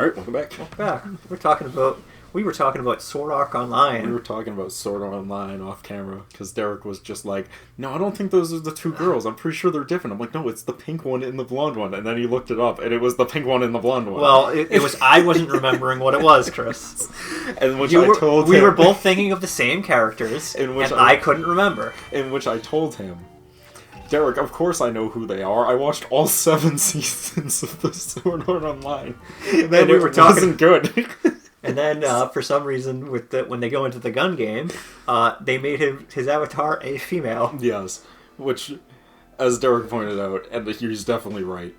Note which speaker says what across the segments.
Speaker 1: Alright, welcome back.
Speaker 2: Welcome back. We were talking about Sword Art Online.
Speaker 1: We were talking about Sword Art Online off camera, because Derek was just like, no, I don't think those are the two girls. I'm pretty sure they're different. I'm like, no, it's the pink one and the blonde one. And then he looked it up, and it was the pink one and the blonde one.
Speaker 2: Well, it was, I wasn't remembering what it was, Chris.
Speaker 1: And which I told him.
Speaker 2: We were both thinking of the same characters, and I couldn't remember.
Speaker 1: In which I told him, Derek, of course I know who they are. I watched all 7 seasons of the Sword Art Online.
Speaker 2: And then we were talking.
Speaker 1: Wasn't good.
Speaker 2: And then, for some reason, when they go into the gun game, they made his avatar a female.
Speaker 1: Yes, which, as Derek pointed out, and he's definitely right,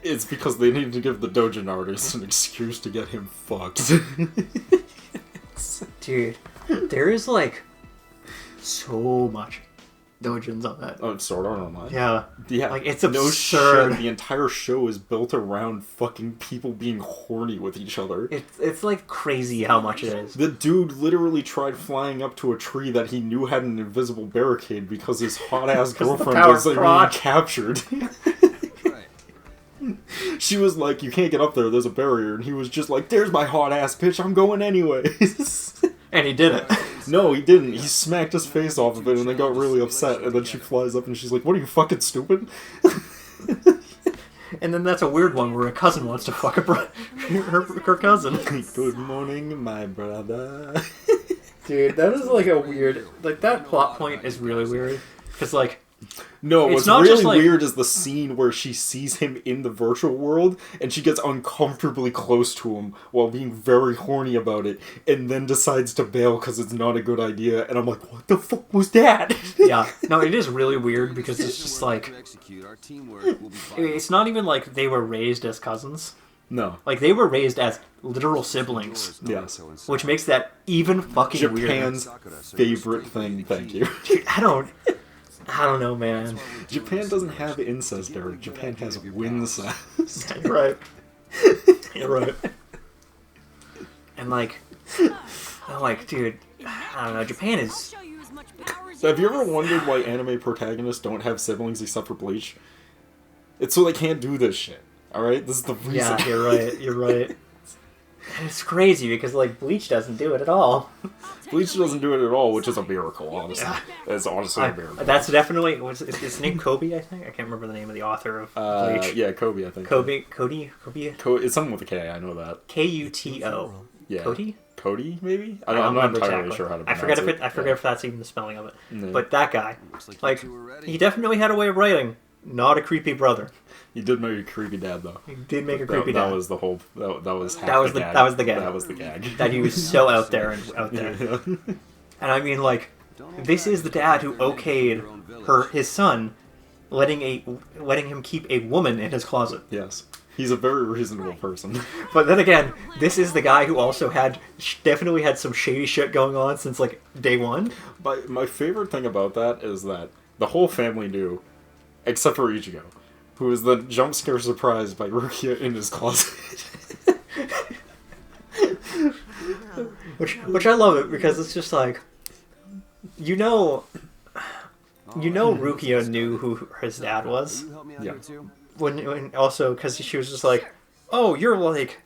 Speaker 1: it's because they needed to give the doujin artist an excuse to get him fucked.
Speaker 2: Dude, there is, like, so much doujins on that.
Speaker 1: Oh, Sword Art Online?
Speaker 2: Yeah.
Speaker 1: Yeah.
Speaker 2: Like, it's absurd.
Speaker 1: No shit. The entire show is built around fucking people being horny with each other.
Speaker 2: It's like crazy how much it is.
Speaker 1: The dude literally tried flying up to a tree that he knew had an invisible barricade because his hot-ass girlfriend was being captured. She was like, you can't get up there, there's a barrier. And he was just like, there's my hot-ass bitch, I'm going anyways.
Speaker 2: And he didn't.
Speaker 1: No, he didn't. He smacked his face off of it and then got really upset. And then she flies up and she's like, what are you, fucking stupid?
Speaker 2: And then that's a weird one where a cousin wants to fuck her cousin.
Speaker 1: Good morning, my brother.
Speaker 2: Dude, that is like a weird... Like, that plot point is really weird. Because, like...
Speaker 1: No, what's really weird is the scene where she sees him in the virtual world and she gets uncomfortably close to him while being very horny about it and then decides to bail because it's not a good idea. And I'm like, what the fuck was that?
Speaker 2: Yeah, no, it is really weird because it's just like... It's not even like they were raised as cousins.
Speaker 1: No.
Speaker 2: Like, they were raised as literal siblings.
Speaker 1: Yes.
Speaker 2: Which makes that even fucking weirder.
Speaker 1: Japan's favorite thing, thank you.
Speaker 2: Dude, I don't know, man.
Speaker 1: Japan doesn't have incest, Derek. Japan has wincest.
Speaker 2: You're right. You're right. And like, dude, I don't know. Japan is.
Speaker 1: Have you ever wondered why anime protagonists don't have siblings except for Bleach? It's so they can't do this shit. All right, this is the reason.
Speaker 2: Yeah, you're right. You're right. And it's crazy because like Bleach doesn't do it at all.
Speaker 1: Bleach doesn't do it at all, which is a miracle, honestly. Yeah. It's honestly a miracle.
Speaker 2: That's definitely... It's his name Kobe, I think? I can't remember the name of the author of Bleach.
Speaker 1: Yeah, Kobe, I think.
Speaker 2: Kobe?
Speaker 1: It's something with a K, I know that.
Speaker 2: Kuto.
Speaker 1: Yeah.
Speaker 2: Cody,
Speaker 1: maybe? I'm not entirely sure how to pronounce it.
Speaker 2: I forget if that's even the spelling of it. No. But that guy, like, he definitely had a way of writing. Not a creepy brother.
Speaker 1: He did make a creepy dad, though.
Speaker 2: He did make a creepy dad.
Speaker 1: That was the whole... That was half the gag.
Speaker 2: That was the gag.
Speaker 1: That was the gag.
Speaker 2: That he was so out there.
Speaker 1: Yeah.
Speaker 2: And I mean, like, this is the dad who okayed his son letting him keep a woman in his closet.
Speaker 1: Yes. He's a very reasonable person.
Speaker 2: But then again, this is the guy who also definitely had some shady shit going on since, like, day one.
Speaker 1: But my favorite thing about that is that the whole family knew, except for Ichigo, who was then jump scare surprised by Rukia in his closet.
Speaker 2: Which I love it because it's just like, you know Rukia knew who his dad was.
Speaker 1: Yeah.
Speaker 2: When also because she was just like, oh, you're like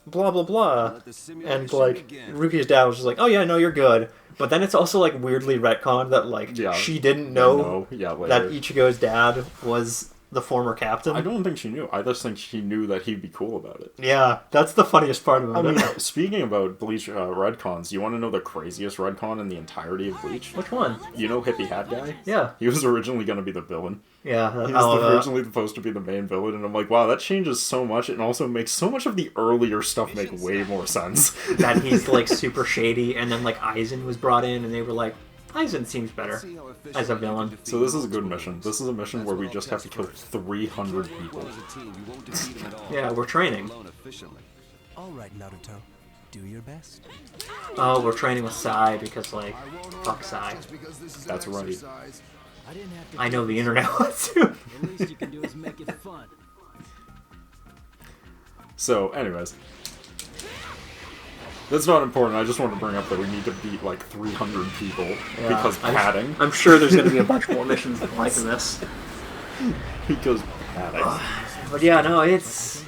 Speaker 2: blah blah blah, and like Rukia's dad was just like, oh yeah, no, you're good. But then it's also like weirdly retconned that like she didn't know that Ichigo's dad was the former captain.
Speaker 1: I don't think she knew. I just think she knew that he'd be cool about it.
Speaker 2: Yeah, that's the funniest part about it.
Speaker 1: I mean, speaking about Bleach retcons, you want to know the craziest retcon in the entirety of Bleach?
Speaker 2: Which one?
Speaker 1: You know Hippie Hat Guy?
Speaker 2: Yeah.
Speaker 1: He was originally going to be the villain.
Speaker 2: Yeah.
Speaker 1: He was originally supposed to be the main villain, and I'm like, wow, that changes so much, and also makes so much of the earlier stuff make way more sense.
Speaker 2: That he's, like, super shady, and then, like, Aizen was brought in, and they were like, Aizen seems better as a villain.
Speaker 1: So this is a good mission. This is a mission where we just have to kill 300 people.
Speaker 2: Yeah, we're training.
Speaker 3: All right, Naruto. Do your best.
Speaker 2: Oh, we're training with Sai because, like, fuck Sai.
Speaker 1: That's right.
Speaker 2: I know the internet wants to.
Speaker 3: The least you can do is make it fun.
Speaker 1: So, anyways. That's not important, I just want to bring up that we need to beat like 300 people because padding.
Speaker 2: I'm sure there's going to be a bunch more missions like this.
Speaker 1: Because padding.
Speaker 2: But yeah, no, it's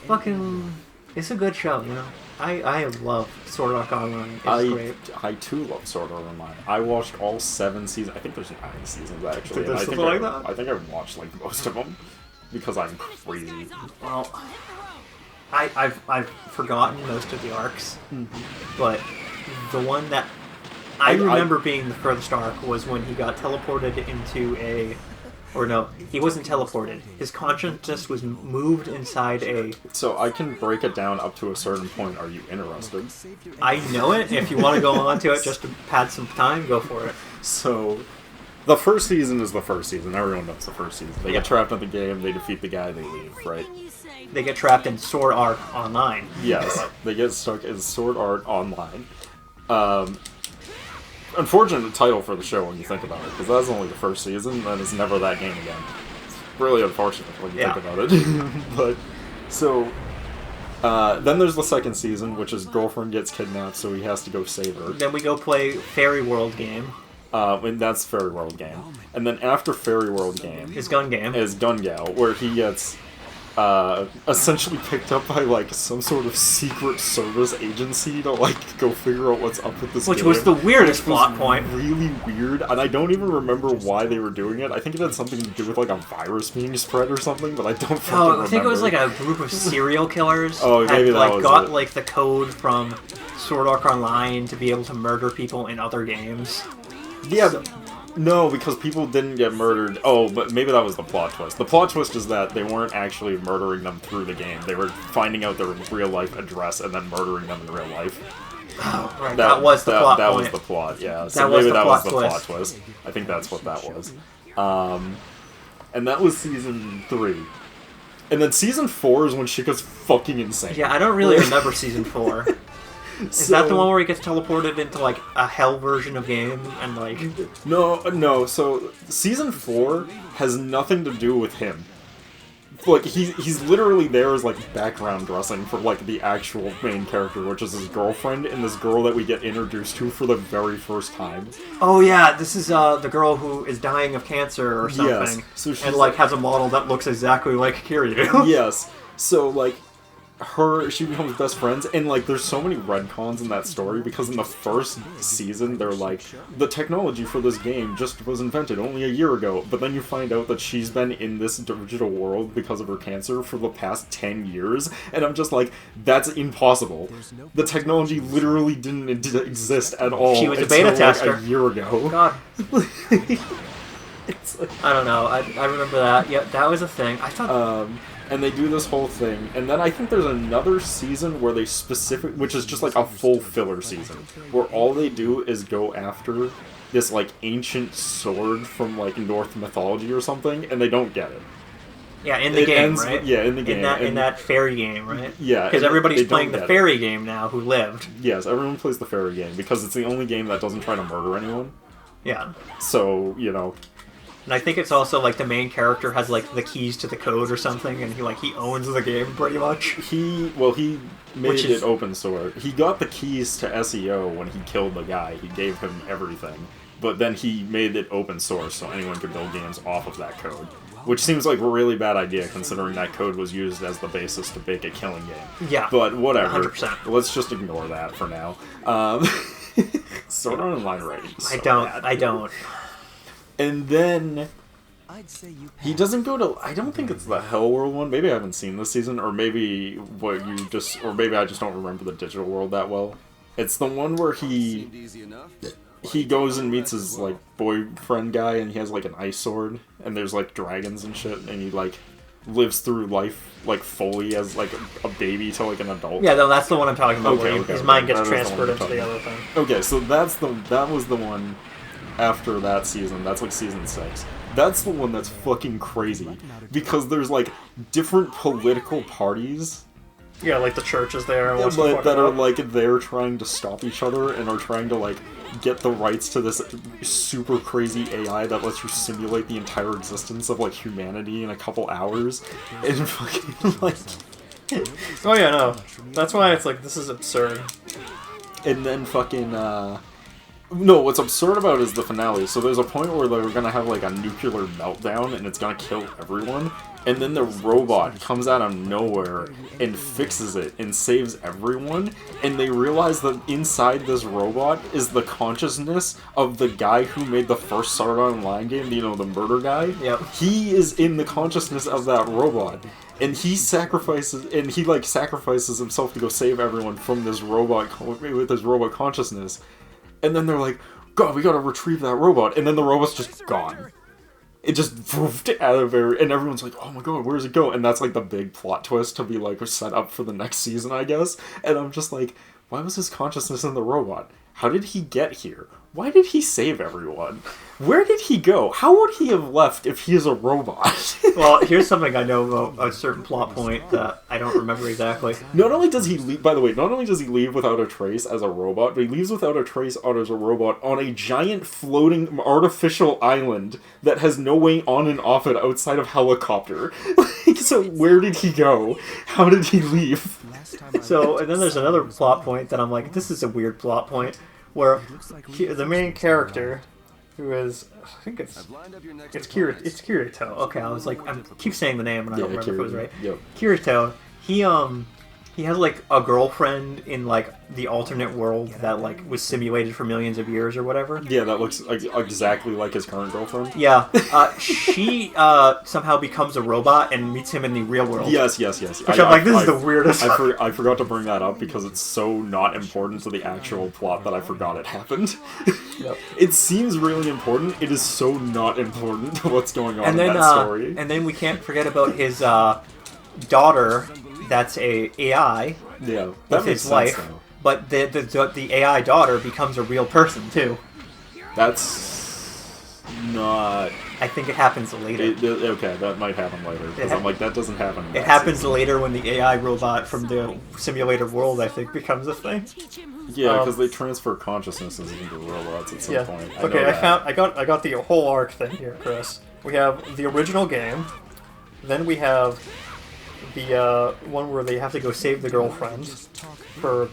Speaker 2: fucking... It's a good show, you know. I love Sword Art Online. It's great.
Speaker 1: I too love Sword Art Online. I watched all 7 seasons. I think there's 9 seasons actually.
Speaker 2: There's something like that?
Speaker 1: I think I've watched like most of them because I'm crazy.
Speaker 2: Well, I've forgotten most of the arcs, but the one that I remember being the furthest arc was when he got teleported into a... Or no, he wasn't teleported. His consciousness was moved inside a...
Speaker 1: So I can break it down up to a certain point. Are you interested?
Speaker 2: I know it. If you want to go on to it just to pad some time, go for it.
Speaker 1: So, the first season is the first season. Everyone knows the first season. They get trapped in the game, they defeat the guy, they leave, right?
Speaker 2: They get trapped in Sword Art Online.
Speaker 1: Yes, they get stuck in Sword Art Online. Unfortunate title for the show when you think about it, because that's only the first season, and it's never that game again. It's really unfortunate when you think about it. But, so, then there's the second season, which is girlfriend gets kidnapped, so he has to go save her.
Speaker 2: Then we go play Fairy World game.
Speaker 1: And that's Fairy World game. And then after Fairy World game...
Speaker 2: His gun game.
Speaker 1: Is Gun Gal, where he gets... essentially picked up by, like, some sort of secret service agency to, like, go figure out what's up with this
Speaker 2: Which
Speaker 1: game.
Speaker 2: was the weirdest plot point.
Speaker 1: Really weird, and I don't even remember why they were doing it. I think it had something to do with, like, a virus being spread or something, but I don't fucking remember.
Speaker 2: I think it was, like, a group of serial killers
Speaker 1: maybe that was
Speaker 2: got,
Speaker 1: it.
Speaker 2: like, the code from Sword Art Online to be able to murder people in other games.
Speaker 1: Yeah, no, because people didn't get murdered. Oh, but maybe that was the plot twist. The plot twist is that they weren't actually murdering them through the game. They were finding out their real-life address and then murdering them in real life.
Speaker 2: Oh, right. That was the plot
Speaker 1: That
Speaker 2: point.
Speaker 1: was the plot, yeah. So maybe that was the plot twist. I think that's what that was. And that was Season 3. And then Season 4 is when shit gets fucking insane.
Speaker 2: Yeah, I don't really remember Season 4. Is that the one where he gets teleported into, like, a hell version of game, and, like...
Speaker 1: No, so Season 4 has nothing to do with him. Like, he's literally there as, like, background dressing for, like, the actual main character, which is his girlfriend, and this girl that we get introduced to for the very first time.
Speaker 2: Oh, yeah, this is, the girl who is dying of cancer or something.
Speaker 1: Yes. So she's,
Speaker 2: and, like, has a model that looks exactly like Kiryu.
Speaker 1: Yes. So, like... she becomes best friends, and like there's so many retcons in that story because in the first season they're like, the technology for this game just was invented only a year ago, but then you find out that she's been in this digital world because of her cancer for the past 10 years, and I'm just like, that's impossible. The technology literally didn't exist at all.
Speaker 2: She was a beta tester
Speaker 1: like a year ago.
Speaker 2: God. It's like, I don't know, I remember that. Yeah, that was a thing. I thought...
Speaker 1: and they do this whole thing, and then I think there's another season where they which is just like a full filler season, where all they do is go after this like ancient sword from like Norse mythology or something, and they don't get it.
Speaker 2: Yeah, in the game, right?
Speaker 1: Yeah, in the game.
Speaker 2: In that fairy game, right?
Speaker 1: Yeah.
Speaker 2: Because everybody's playing the fairy game now who lived.
Speaker 1: Yes, everyone plays the fairy game, because it's the only game that doesn't try to murder anyone.
Speaker 2: Yeah.
Speaker 1: So, you know...
Speaker 2: And I think it's also, like, the main character has, like, the keys to the code or something, and he owns the game, pretty much.
Speaker 1: He made it open source. He got the keys to SEO when he killed the guy. He gave him everything. But then he made it open source so anyone could build games off of that code. Which seems like a really bad idea, considering that code was used as the basis to make a killing game.
Speaker 2: Yeah.
Speaker 1: But whatever.
Speaker 2: 100%.
Speaker 1: Let's just ignore that for now. Sword Art Online writing is so bad.
Speaker 2: I don't.
Speaker 1: And then he doesn't go to... I don't think it's the Hell World one. Maybe I haven't seen this season, or maybe maybe I just don't remember the digital world that well. It's the one where he goes and meets his like boyfriend guy, and he has like an ice sword, and there's like dragons and shit, and he like lives through life like fully as like a baby to like an adult.
Speaker 2: Yeah, no, that's the one I'm talking about.
Speaker 1: Okay,
Speaker 2: his mind gets transferred into the other thing.
Speaker 1: Okay, so that was the one. After that season, that's like season 6. That's the one that's fucking crazy, because there's like different political parties.
Speaker 2: Yeah, like the church is there.
Speaker 1: That are like they're trying to stop each other and are trying to like get the rights to this super crazy AI that lets you simulate the entire existence of like humanity in a couple hours. And fucking like...
Speaker 2: Oh yeah, no. That's why it's like, this is absurd.
Speaker 1: And then fucking, no, what's absurd about it is the finale. So there's a point where they're gonna have like a nuclear meltdown and it's gonna kill everyone. and then the robot comes out of nowhere and fixes it and saves everyone, and they realize that inside this robot is the consciousness of the guy who made the first Sword Art Online game, you know, the murder guy.
Speaker 2: Yep.
Speaker 1: He is in the consciousness of that robot, and he sacrifices himself to go save everyone from this robot with his robot consciousness, and then they're like, God, we gotta retrieve that robot, and then the robot's just gone. It just voofed out of there, and everyone's like, oh my god, where does it go? And that's like the big plot twist to be like set up for the next season, I guess. And I'm just like, why was his consciousness in the robot? How did he get here? Why did he save everyone? Where did he go? How would he have left if he is a robot?
Speaker 2: Well, here's something I know about a certain plot point that I don't remember exactly.
Speaker 1: Not only does he leave, by the way, not only does he leave without a trace as a robot, but he leaves without a trace as a robot on a giant floating artificial island that has no way on and off it outside of helicopter. Like, so where did he go? How did he leave?
Speaker 2: So, and then there's another plot point that I'm like, this is a weird plot point, where the main character, who is, I think it's Kirito. Okay, I was like, I keep saying the name and I don't remember if it was right.
Speaker 1: Yep.
Speaker 2: Kirito, he has like a girlfriend in like the alternate world that like was simulated for millions of years or whatever.
Speaker 1: Yeah, that looks exactly like his current girlfriend.
Speaker 2: Yeah, she somehow becomes a robot and meets him in the real world.
Speaker 1: Yes.
Speaker 2: Which I'm like, this is the weirdest.
Speaker 1: I forgot to bring that up because it's so not important to the actual plot that I forgot it happened.
Speaker 2: Yep.
Speaker 1: It seems really important. It is so not important to what's going on in that story.
Speaker 2: And then we can't forget about his daughter. That's a AI.
Speaker 1: Yeah, that
Speaker 2: with
Speaker 1: makes
Speaker 2: his
Speaker 1: sense,
Speaker 2: wife,
Speaker 1: though.
Speaker 2: but the AI daughter becomes a real person too.
Speaker 1: That's not.
Speaker 2: I think it happens later.
Speaker 1: Okay, that might happen later because I'm like, that doesn't happen.
Speaker 2: It happens later when the AI robot from the simulated world, I think, becomes a thing.
Speaker 1: Yeah, because they transfer consciousnesses into robots at some point.
Speaker 2: I got the whole arc thing here, Chris. We have the original game, then we have the one where they have to go save the girlfriend for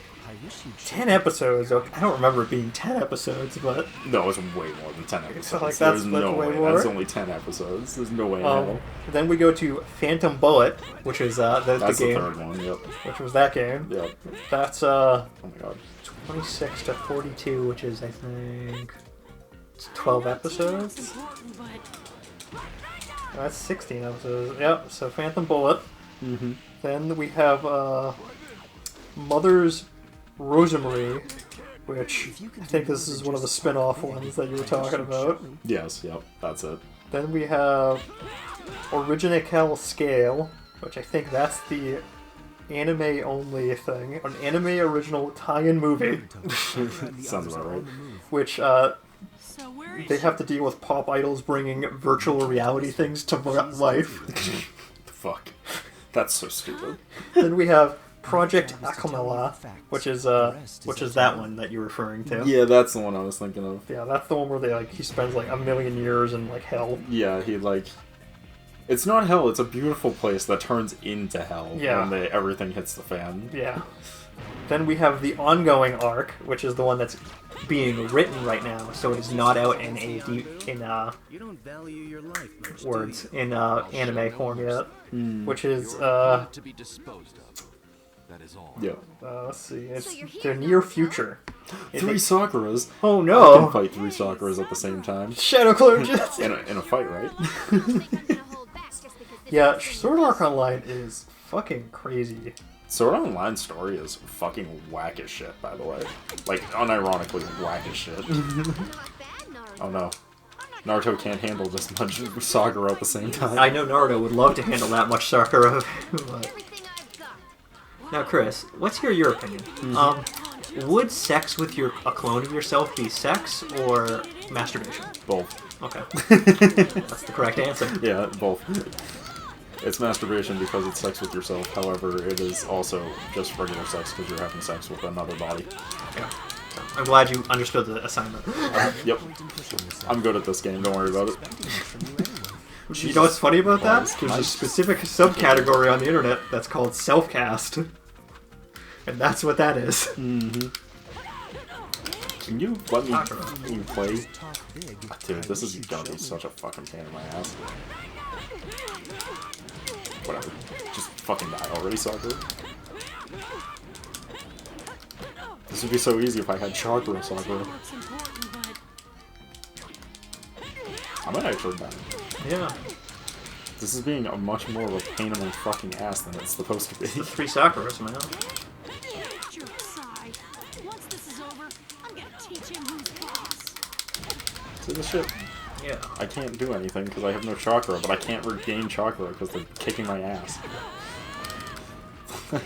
Speaker 2: 10 episodes. I don't remember it being 10 episodes, but...
Speaker 1: No, it's way more than 10 episodes.
Speaker 2: So, like,
Speaker 1: There's no
Speaker 2: way
Speaker 1: way.
Speaker 2: more.
Speaker 1: That's only 10 episodes. There's no way in hell.
Speaker 2: Then we go to Phantom Bullet, which is
Speaker 1: That's
Speaker 2: the
Speaker 1: the
Speaker 2: game.
Speaker 1: third one, yep.
Speaker 2: Which was that game.
Speaker 1: Yep.
Speaker 2: That's
Speaker 1: oh my god.
Speaker 2: 26 to 42, which is, I think... It's 12 episodes? That's 16 episodes. Yep, so Phantom Bullet.
Speaker 1: Mm-hmm.
Speaker 2: Then we have Mother's Rosemary, which I think this is one of the spin-off ones that you were talking about.
Speaker 1: Yes, yep, that's it.
Speaker 2: Then we have Originacal Scale, which I think that's the anime-only thing. An anime original tie-in movie.
Speaker 1: Sounds about right.
Speaker 2: Which, they have to deal with pop idols bringing virtual reality things to life.
Speaker 1: Fuck. That's so stupid.
Speaker 2: Then we have Project Akamela, which is that one that you're referring to.
Speaker 1: Yeah, that's the one I was thinking of.
Speaker 2: Yeah, that's the one where he spends like a million years in like hell.
Speaker 1: Yeah, it's not hell, it's a beautiful place that turns into hell when everything hits the fan.
Speaker 2: Yeah. Then we have the ongoing arc, which is the one that's being written right now, so it is not out in words in anime form yet, which is
Speaker 1: yeah.
Speaker 2: Let's see, it's the near future.
Speaker 1: Three Sakuras.
Speaker 2: Oh no!
Speaker 1: I can fight three Sakuras at the same time.
Speaker 2: Shadow Clone
Speaker 1: in a fight, right?
Speaker 2: Yeah, Sword Art Online is fucking crazy.
Speaker 1: Sword Art Online story is fucking whack as shit, by the way. Like, unironically whack as shit. Oh no. Naruto can't handle this much Sakura at the same time.
Speaker 2: I know Naruto would love to handle that much Sakura. Now, Chris, let's hear your opinion. Would sex with a clone of yourself be sex or masturbation?
Speaker 1: Both.
Speaker 2: Okay. That's the correct answer.
Speaker 1: Yeah, both. It's masturbation because it's sex with yourself. However, it is also just regular sex because you're having sex with another body.
Speaker 2: Yeah. I'm glad you understood the assignment.
Speaker 1: Yep. I'm good at this game. Don't worry about it.
Speaker 2: You know what's funny about that? There's a specific subcategory on the internet that's called self-cast. And that's what that is.
Speaker 1: Mm-hmm. Can you let me play? Dude, this is gonna be such a fucking pain in my ass. Whatever. Just fucking die already, Sakura. This would be so easy if I had chakra, Sakura. I might actually die.
Speaker 2: Yeah.
Speaker 1: This is being a much more of a pain in my fucking ass than it's supposed to be.
Speaker 2: The 3 Sakuras, man.
Speaker 4: Once this is over, I'm gonna teach him who's boss.
Speaker 1: See this shit?
Speaker 2: Yeah.
Speaker 1: I can't do anything because I have no chakra, but I can't regain chakra because they're kicking my ass. Like,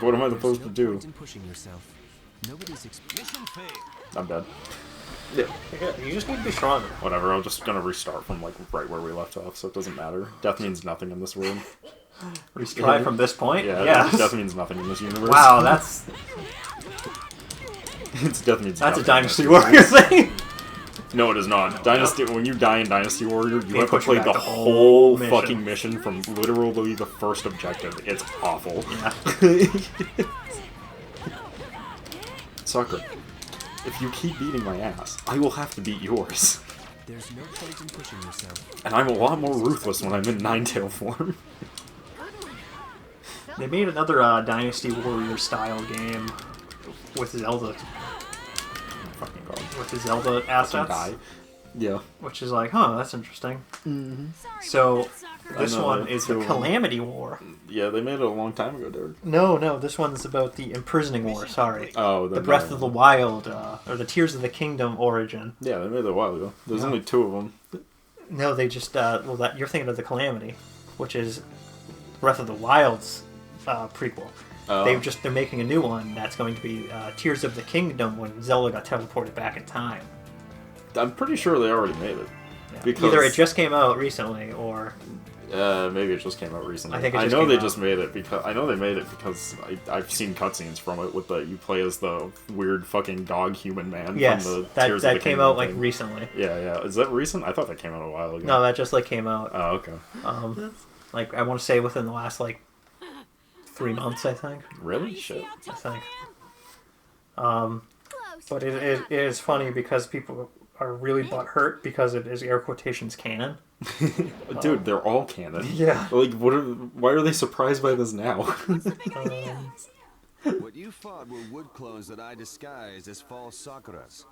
Speaker 1: what am I supposed to do? I'm dead.
Speaker 2: Yeah, you just need to be stronger.
Speaker 1: Whatever, I'm just gonna restart from, like, right where we left off, so it doesn't matter. Death means nothing in this world.
Speaker 2: Restart from this point?
Speaker 1: Yeah, death means nothing in this universe.
Speaker 2: Wow, that's...
Speaker 1: It's death means
Speaker 2: That's
Speaker 1: nothing
Speaker 2: a Dynasty Warriors thing!
Speaker 1: No, it is not. Dynasty. When you die in Dynasty Warrior, you have to
Speaker 2: push you
Speaker 1: play
Speaker 2: back
Speaker 1: the
Speaker 2: the
Speaker 1: whole
Speaker 2: mission.
Speaker 1: fucking mission from literally the first objective. It's awful.
Speaker 2: Yeah.
Speaker 1: Sakura, if you keep beating my ass, I will have to beat yours.
Speaker 3: There's no point in pushing yourself.
Speaker 1: And I'm a lot more ruthless when I'm in Ninetail form.
Speaker 2: They made another Dynasty Warriors style game with Zelda.
Speaker 1: Fucking god.
Speaker 2: With the Zelda
Speaker 1: Fucking
Speaker 2: assets.
Speaker 1: die. Yeah.
Speaker 2: Which is like, huh, that's interesting.
Speaker 1: Mm-hmm.
Speaker 2: So, this
Speaker 1: I know,
Speaker 2: one
Speaker 1: right?
Speaker 2: is the Calamity War.
Speaker 1: Yeah, they made it a long time ago, dude.
Speaker 2: No, this one's about the Imprisoning War, sorry.
Speaker 1: Oh,
Speaker 2: The Breath of the Wild, or the Tears of the Kingdom origin.
Speaker 1: Yeah, they made it a while ago. There's only 2 of them.
Speaker 2: No, they just, you're thinking of the Calamity, which is Breath of the Wild's prequel.
Speaker 1: Oh.
Speaker 2: They're making a new one that's going to be Tears of the Kingdom when Zelda got teleported back in time.
Speaker 1: I'm pretty sure they already made it.
Speaker 2: Yeah.
Speaker 1: Because...
Speaker 2: Either it just came out recently, or...
Speaker 1: maybe it just came out recently.
Speaker 2: I think it
Speaker 1: I
Speaker 2: just
Speaker 1: know
Speaker 2: came
Speaker 1: they
Speaker 2: out.
Speaker 1: just made it because I know they made it because I've seen cutscenes from it with the you play as the weird fucking dog human man
Speaker 2: Yes,
Speaker 1: from the Tears of the
Speaker 2: that came
Speaker 1: Kingdom
Speaker 2: out like
Speaker 1: thing.
Speaker 2: recently.
Speaker 1: Yeah. Is that recent? I thought that came out a while ago.
Speaker 2: No, that just like came out.
Speaker 1: Oh, okay.
Speaker 2: Like I want to say within the last like 3 months, I think.
Speaker 1: Really? Shit.
Speaker 2: I think. But it is funny because people are really butthurt because it is air quotations canon.
Speaker 1: Dude, they're all canon.
Speaker 2: Yeah.
Speaker 1: Like, why are they surprised by this now?
Speaker 5: What you fought were wood clones that I disguised as false Sakuras.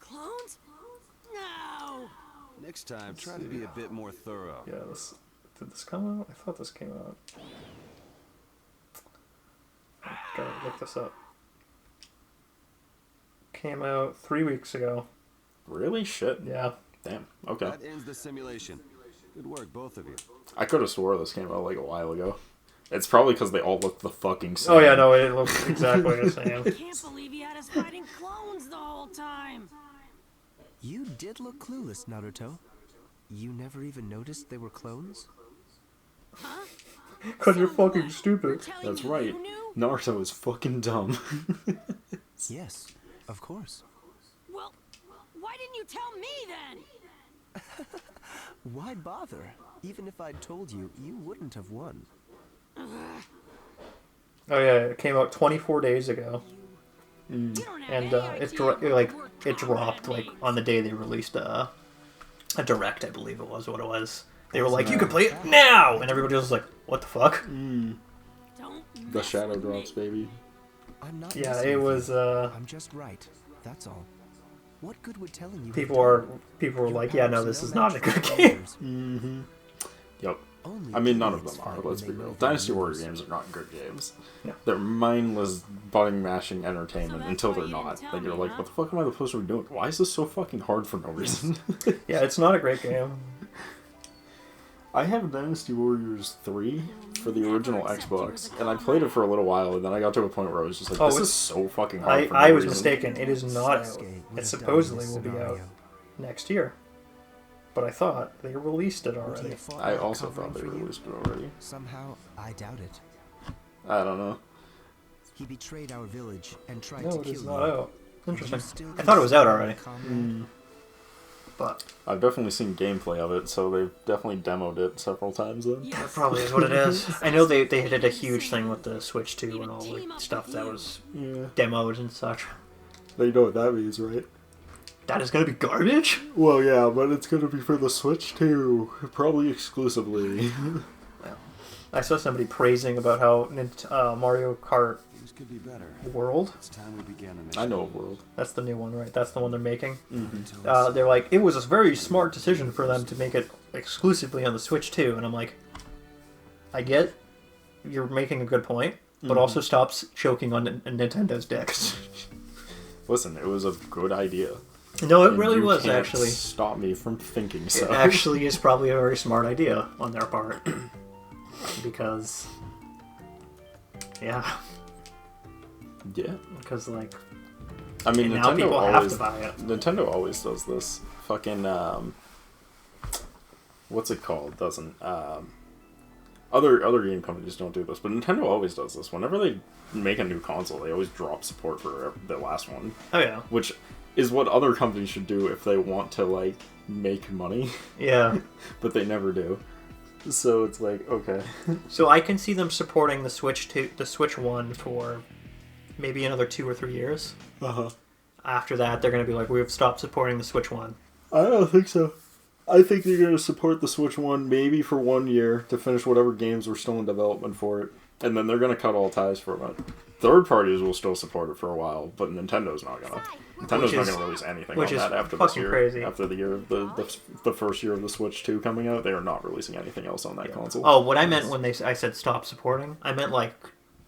Speaker 4: Clones? No!
Speaker 5: Next time, try to be a bit more thorough.
Speaker 2: Yeah, did this come out? I thought this came out. I gotta look this up. Came out 3 weeks ago.
Speaker 1: Really? Shit.
Speaker 2: Yeah.
Speaker 1: Damn. Okay.
Speaker 5: That ends the simulation. Good work, both of you.
Speaker 1: I could have swore this came out like a while ago. It's probably because they all look the fucking same.
Speaker 2: Oh yeah, no, it looks exactly the same.
Speaker 4: Can't believe you had us fighting clones the whole time.
Speaker 3: You did look clueless, Naruto. You never even noticed they were clones?
Speaker 4: Huh?
Speaker 2: Cause you're fucking stupid.
Speaker 4: Telling
Speaker 1: That's
Speaker 4: me
Speaker 1: right.
Speaker 4: you knew?
Speaker 1: Naruto is fucking dumb.
Speaker 3: Yes, of course.
Speaker 4: Well, why didn't you tell me then?
Speaker 3: Why bother? Even if I'd told you, you wouldn't have won.
Speaker 2: Oh yeah, it came out 24 days ago,
Speaker 4: You don't have
Speaker 2: and
Speaker 4: any
Speaker 2: it
Speaker 4: idea
Speaker 2: dropped like on the day they released a direct, I believe it was what it was. They were like, you can play it now, and everybody was like, what the fuck?
Speaker 4: Don't
Speaker 1: The
Speaker 4: mess
Speaker 1: shadow
Speaker 4: with me.
Speaker 1: drops, baby.
Speaker 3: I'm not
Speaker 2: Yeah,
Speaker 3: messing
Speaker 2: it
Speaker 3: with
Speaker 2: was.
Speaker 3: you. I'm just right. That's all. What good would telling you? have
Speaker 2: People
Speaker 3: done?
Speaker 2: were
Speaker 3: Your
Speaker 2: like, yeah, no,
Speaker 3: powers
Speaker 2: this
Speaker 3: no
Speaker 2: is not a
Speaker 3: match for
Speaker 2: good game.
Speaker 3: others.
Speaker 1: Mm-hmm. Yep.
Speaker 3: Only
Speaker 1: I mean, none of
Speaker 3: idiots
Speaker 1: them are,
Speaker 3: fight
Speaker 1: let's
Speaker 3: when
Speaker 1: be
Speaker 3: they
Speaker 1: real.
Speaker 3: know their
Speaker 1: Dynasty Warrior
Speaker 3: moves.
Speaker 1: games are not good games.
Speaker 2: No.
Speaker 1: They're mindless, button-mashing entertainment
Speaker 4: So that's
Speaker 1: until
Speaker 4: why
Speaker 1: they're
Speaker 4: you didn't
Speaker 1: not.
Speaker 4: tell
Speaker 1: Then you're
Speaker 4: me,
Speaker 1: like,
Speaker 4: huh?
Speaker 1: what the fuck am I supposed to be doing? Why is this so fucking hard for no reason?
Speaker 2: Yeah, it's not a great game.
Speaker 1: I have Dynasty Warriors 3 for the original Xbox, and I played it for a little while, and then I got to a point where I was just like,
Speaker 2: Oh,
Speaker 1: this
Speaker 2: it's-
Speaker 1: is so fucking hard for no
Speaker 2: I was
Speaker 1: reason.
Speaker 2: mistaken. It is not out.
Speaker 3: Sasuke
Speaker 2: It
Speaker 3: was
Speaker 2: supposedly
Speaker 3: done
Speaker 2: will
Speaker 3: in this
Speaker 2: be out
Speaker 3: scenario.
Speaker 2: next year, but I thought they released it
Speaker 3: Would he
Speaker 2: already.
Speaker 3: have fought
Speaker 1: I
Speaker 3: without
Speaker 1: also
Speaker 3: covering
Speaker 1: thought they
Speaker 3: for you?
Speaker 1: released it already.
Speaker 3: Somehow, I doubt it.
Speaker 1: I don't know.
Speaker 3: He betrayed our village and tried
Speaker 2: No,
Speaker 3: to
Speaker 2: it
Speaker 3: kill
Speaker 2: is
Speaker 3: you.
Speaker 2: not out.
Speaker 3: And you
Speaker 2: Interesting.
Speaker 3: still
Speaker 2: I thought it was out
Speaker 3: consider
Speaker 2: already,
Speaker 3: him a comrade?
Speaker 2: but
Speaker 1: I've definitely seen gameplay of it, so they've definitely demoed it several times then.
Speaker 4: Yes.
Speaker 2: that probably is what it is. I know they did a huge thing with the Switch 2 and all the stuff that was
Speaker 1: Yeah.
Speaker 2: demoed and such.
Speaker 1: They know what that means, right?
Speaker 2: That is gonna be garbage?
Speaker 1: Well, yeah, but it's gonna be for the Switch too, probably exclusively.
Speaker 2: I saw somebody praising about how Mario Kart
Speaker 5: Things could be better.
Speaker 2: World.
Speaker 5: It's time we began a mission.
Speaker 1: I know World.
Speaker 2: That's the new one, right? That's the one they're making.
Speaker 1: Mm-hmm.
Speaker 2: They're like, it was a very smart decision for them to make it exclusively on the Switch too. And I'm like, I get you're making a good point, but also stop choking on Nintendo's dicks.
Speaker 1: Listen, it was a good idea.
Speaker 2: No, it
Speaker 1: And
Speaker 2: really
Speaker 1: you
Speaker 2: was,
Speaker 1: can't
Speaker 2: actually.
Speaker 1: Stop me from thinking so.
Speaker 2: It actually is probably a very smart idea on their part. Because... Yeah.
Speaker 1: Yeah.
Speaker 2: Because, like...
Speaker 1: I mean,
Speaker 2: now
Speaker 1: Nintendo
Speaker 2: people
Speaker 1: always,
Speaker 2: have to buy it.
Speaker 1: Nintendo always does this. Fucking, what's it called? Doesn't, other game companies don't do this, but Nintendo always does this. Whenever they make a new console, they always drop support for the last one.
Speaker 2: Oh, yeah.
Speaker 1: Which is what other companies should do if they want to, like, make money.
Speaker 2: Yeah.
Speaker 1: But they never do. So it's like, okay.
Speaker 2: So I can see them supporting the Switch 1 for maybe another 2 or 3 years.
Speaker 1: Uh-huh.
Speaker 2: After that, they're going to be like, we've stopped supporting the Switch 1.
Speaker 1: I don't think so. I think they're going to support the Switch 1 maybe for 1 year to finish whatever games were still in development for it. And then they're going to cut all ties from it. Third parties will still support it for a while, but Nintendo's not going to. Nintendo's not going to release anything on that after this year.
Speaker 2: Crazy.
Speaker 1: After the year of the first year of the Switch 2 coming out, they are not releasing anything else on that console.
Speaker 2: Oh, what I meant when I said stop supporting, I meant like,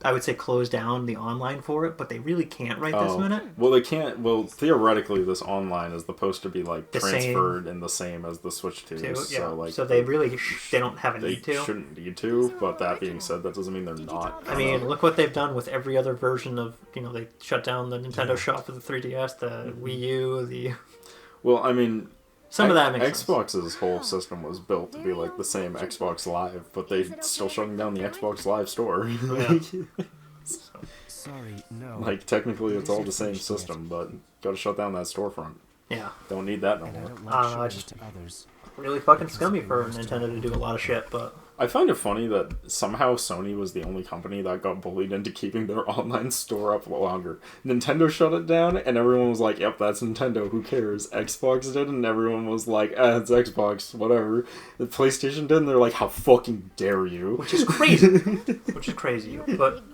Speaker 2: I would say close down the online for it, but they really can't right this minute.
Speaker 1: Well, they can't. Well, theoretically, this online is supposed to be like
Speaker 2: The
Speaker 1: transferred and the same as the Switch 2.
Speaker 2: Yeah.
Speaker 1: So
Speaker 2: they really they don't have a
Speaker 1: they
Speaker 2: need to.
Speaker 1: shouldn't need to. But that being said, that doesn't mean they're not.
Speaker 2: I mean, look what they've done with every other version of, they shut down the Nintendo shop for the 3DS, the Wii U,
Speaker 1: Well, I mean,
Speaker 2: some of that makes sense.
Speaker 1: Xbox's whole system was built to be like the same Xbox Live, but they're still shutting down the Xbox Live store.
Speaker 3: Sorry, no.
Speaker 1: Like, technically it's all the same system, but gotta shut down that storefront.
Speaker 2: Yeah.
Speaker 1: Don't need that no
Speaker 3: I
Speaker 1: more.
Speaker 3: don't like showing
Speaker 2: just-
Speaker 3: it to others.
Speaker 2: Really fucking scummy for Nintendo to do a lot of shit, but...
Speaker 1: I find it funny that somehow Sony was the only company that got bullied into keeping their online store up longer. Nintendo shut it down, and everyone was like, yep, that's Nintendo, who cares? Xbox did, and everyone was like, it's Xbox, whatever. The PlayStation did, and they're like, how fucking dare you?
Speaker 2: Which is crazy. Which is crazy. But,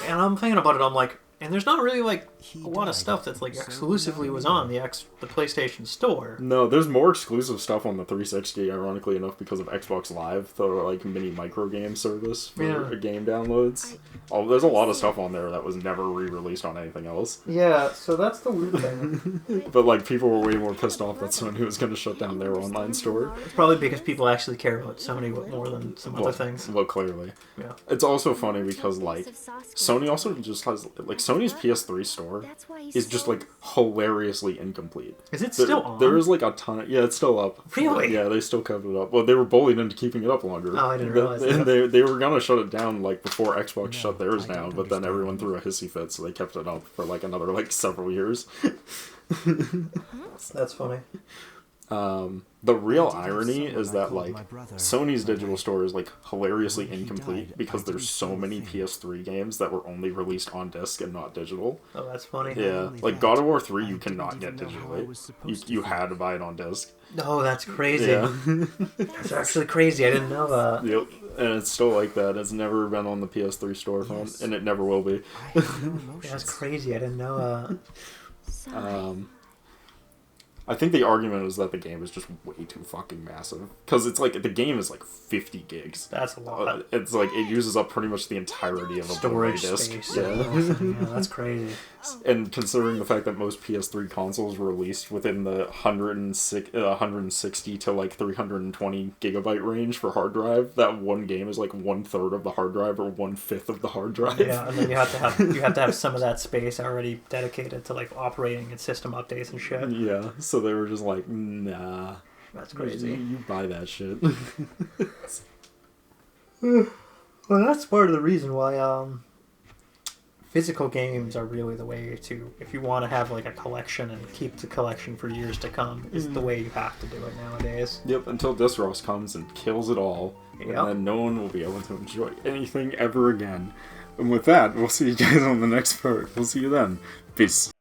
Speaker 2: and I'm thinking about it, I'm like, and there's not really, like, a lot of stuff that's, like, exclusively was on the PlayStation Store.
Speaker 1: No, there's more exclusive stuff on the 360, ironically enough, because of Xbox Live, the, like, mini micro game service for game downloads. There's a lot of stuff on there that was never re-released on anything else.
Speaker 2: Yeah, so that's the weird thing.
Speaker 1: But, like, people were way more pissed off that Sony was going to shut down their online store.
Speaker 2: It's probably because people actually care about Sony more than some other things.
Speaker 1: Well, clearly.
Speaker 2: Yeah.
Speaker 1: It's also funny because, like, Sony also just has, like, Sony's PS3 store is just, like, hilariously incomplete.
Speaker 2: Is it still on?
Speaker 1: There is, like, a ton of... Yeah, it's still up.
Speaker 2: Really?
Speaker 1: Yeah, they still kept it up. Well, they were bullied into keeping it up longer.
Speaker 2: Oh, I didn't realize that.
Speaker 1: They were gonna shut it down, like, before Xbox shut theirs down, but then everyone threw a hissy fit, so they kept it up for, like, another, like, several years.
Speaker 2: That's funny.
Speaker 1: The real irony is that, like, Sony's digital store is, like, hilariously incomplete because there's so many PS3 games that were only released on disc and not digital.
Speaker 2: Oh, that's funny.
Speaker 1: Yeah, like God of War 3 you cannot get digitally. You had to buy it on disc.
Speaker 2: Oh, that's crazy.
Speaker 1: Yeah.
Speaker 2: That's actually crazy. I didn't know that.
Speaker 1: Yep, and it's still like that. It's never been on the PS3 storefront, and it never will be.
Speaker 2: That's crazy. I didn't know that.
Speaker 1: I think the argument is that the game is just way too fucking massive. Because it's like, the game is like 50 gigs.
Speaker 2: That's a lot.
Speaker 1: It's like, it uses up pretty much the entirety of a Blu-ray
Speaker 2: Storage
Speaker 1: disc.
Speaker 2: space.
Speaker 1: Yeah.
Speaker 2: Yeah, that's crazy.
Speaker 1: And considering the fact that most PS3 consoles were released within the 160 to like 320 gigabyte range for hard drive, that one game is like 1/3 of the hard drive or 1/5 of the hard drive.
Speaker 2: Yeah, and then you have to have some of that space already dedicated to like operating and system updates and shit.
Speaker 1: Yeah, so they were just like, nah.
Speaker 2: That's crazy.
Speaker 1: You buy that shit.
Speaker 2: Well, that's part of the reason why physical games are really the way to, if you want to have like a collection and keep the collection for years to come, is the way you have to do it nowadays.
Speaker 1: Yep, until Disros comes and kills it all,
Speaker 2: Yep.
Speaker 1: and then no one will be able to enjoy anything ever again. And with that, we'll see you guys on the next part. We'll see you then. Peace.